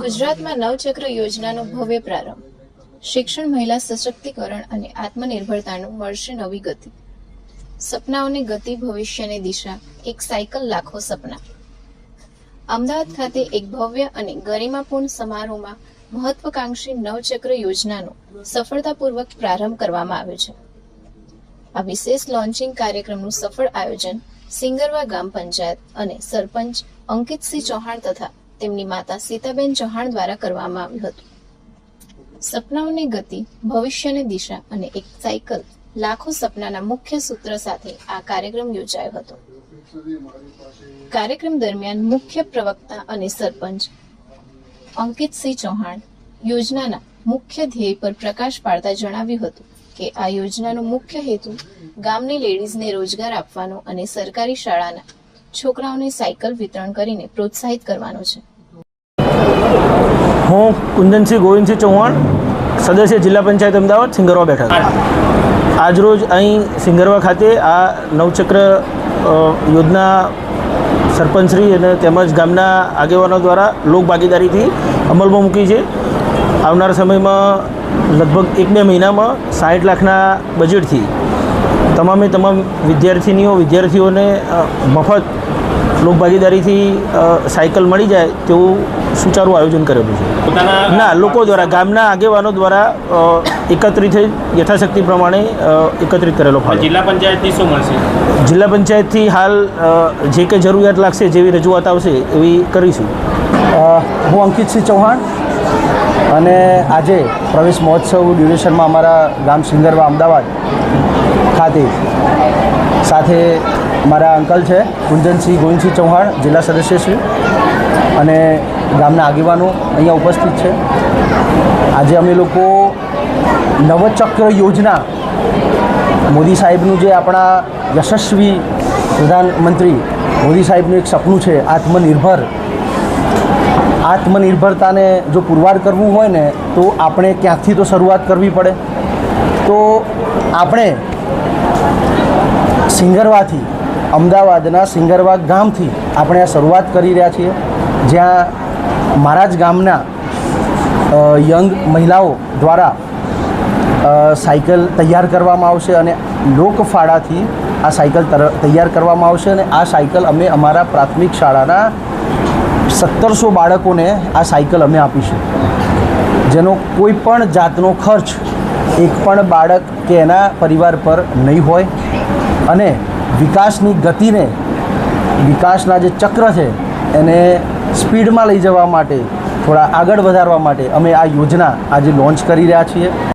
ગુજરાતમાં નવચક્ર યોજનાનો ભવ્ય પ્રારંભ. શિક્ષણ, મહિલા સશક્તિકરણ અને આત્મનિર્ભરતાનું મળશે નવી ગતિ. સપનાઓની ગતિ, ભવિષ્યની દિશા, એક સાયકલ લાખો સપના. અમદાવાદ ખાતે એક ભવ્ય અને ગરિમાપૂર્ણ સમારોહમાં મહત્વાકાંક્ષી નવચક્ર યોજનાનો સફળતાપૂર્વક પ્રારંભ કરવામાં આવ્યો છે. આ વિશેષ લોન્ચિંગ કાર્યક્રમનું સફળ આયોજન સિંગરવા ગામ પંચાયત અને સરપંચ અંકિતસિંહ ચૌહાણ તથા તેમની માતા સીતાબેન ચૌહાણ દ્વારા કરવામાં આવ્યું હતું. સપનાઓની ગતિ, ભવિષ્યની દિશા અને એક સાયકલ લાખો સપનાના મુખ્ય સૂત્ર સાથે આ કાર્યક્રમ યોજાયો હતો. કાર્યક્રમ દરમિયાન મુખ્ય પ્રવક્તા અને સરપંચ અંકિતસિંહ ચૌહાણ યોજનાના મુખ્ય ધ્યેય પર પ્રકાશ પાડતા જણાવ્યું હતું કે આ યોજનાનો મુખ્ય હેતુ ગામની લેડીઝને રોજગાર આપવાનો અને સરકારી શાળાના છોકરાઓને સાયકલ વિતરણ કરીને પ્રોત્સાહિત કરવાનો છે. હું કુંદનસિંહ ગોવિંદસિંહ ચૌહાણ, સદસ્ય જિલ્લા પંચાયત અમદાવાદ, સિંગરવા બેઠક. આજરોજ અહીં સિંગરવા ખાતે આ નવચક્ર યોજના સરપંચશ્રી અને તેમજ ગામના આગેવાનો દ્વારા લોક ભાગીદારીથી અમલમાં મૂકી છે. આવનાર સમયમાં લગભગ 1-2 મહિનામાં 60 લાખના બજેટથી તમામ વિદ્યાર્થીઓને મફત લોક ભાગીદારીથી સાયકલ મળી જાય તેવું સુચારું આયોજન કરેલું છે. ના, લોકો દ્વારા, ગામના આગેવાનો દ્વારા એકત્રિત થઈ યથાશક્તિ પ્રમાણે એકત્રિત કરેલો ફાળો. જિલ્લા પંચાયતથી શું મળશે? જિલ્લા પંચાયતથી હાલ જે કંઈ જરૂરિયાત લાગશે, જેવી રજૂઆત આવશે એવી કરીશું. હું અંકિતસિંહ ચૌહાણ અને આજે પ્રવેશ મહોત્સવ ડ્યુરેશનમાં અમારા ગામ સિંગરવા અમદાવાદ ખાતે સાથે મારા અંકલ છે કુંદનસિંહ ગોવિંદસિંહ ચૌહાણ, જિલ્લા સદસ્યશ્રી, અને ગામના આગેવાનો અહીંયા ઉપસ્થિત છે. આજે અમે લોકો નવચક્ર યોજના, મોદી સાહેબનું જે આપણા યશસ્વી પ્રધાનમંત્રી મોદી સાહેબનું એક સપનું છે આત્મનિર્ભરતાને જો પુરવાર કરવું હોય ને તો આપણે ક્યાંકથી તો શરૂઆત કરવી પડે. તો આપણે સિંગરવાથી, અમદાવાદના સિંગરવા ગામથી આપણે આ શરૂઆત કરી રહ્યા છીએ, જ્યાં મારા જ ગામના યંગ મહિલાઓ દ્વારા સાયકલ તૈયાર કરવામાં આવશે અને લોકફાળાથી આ સાયકલ તૈયાર કરવામાં આવશે. અને આ સાયકલ અમે અમારા પ્રાથમિક શાળાના 1700 બાળકોને આ સાયકલ અમે આપીશું, જેનો કોઈ પણ જાતનો ખર્ચ એક પણ બાળક કે એના પરિવાર પર નહીં હોય. અને વિકાસની ગતિને, વિકાસના જે ચક્ર છે એને સ્પીડમાં લઈ જવા માટે, થોડા આગળ વધારવા માટે અમે આ યોજના આજે લોન્ચ કરી રહ્યા છીએ.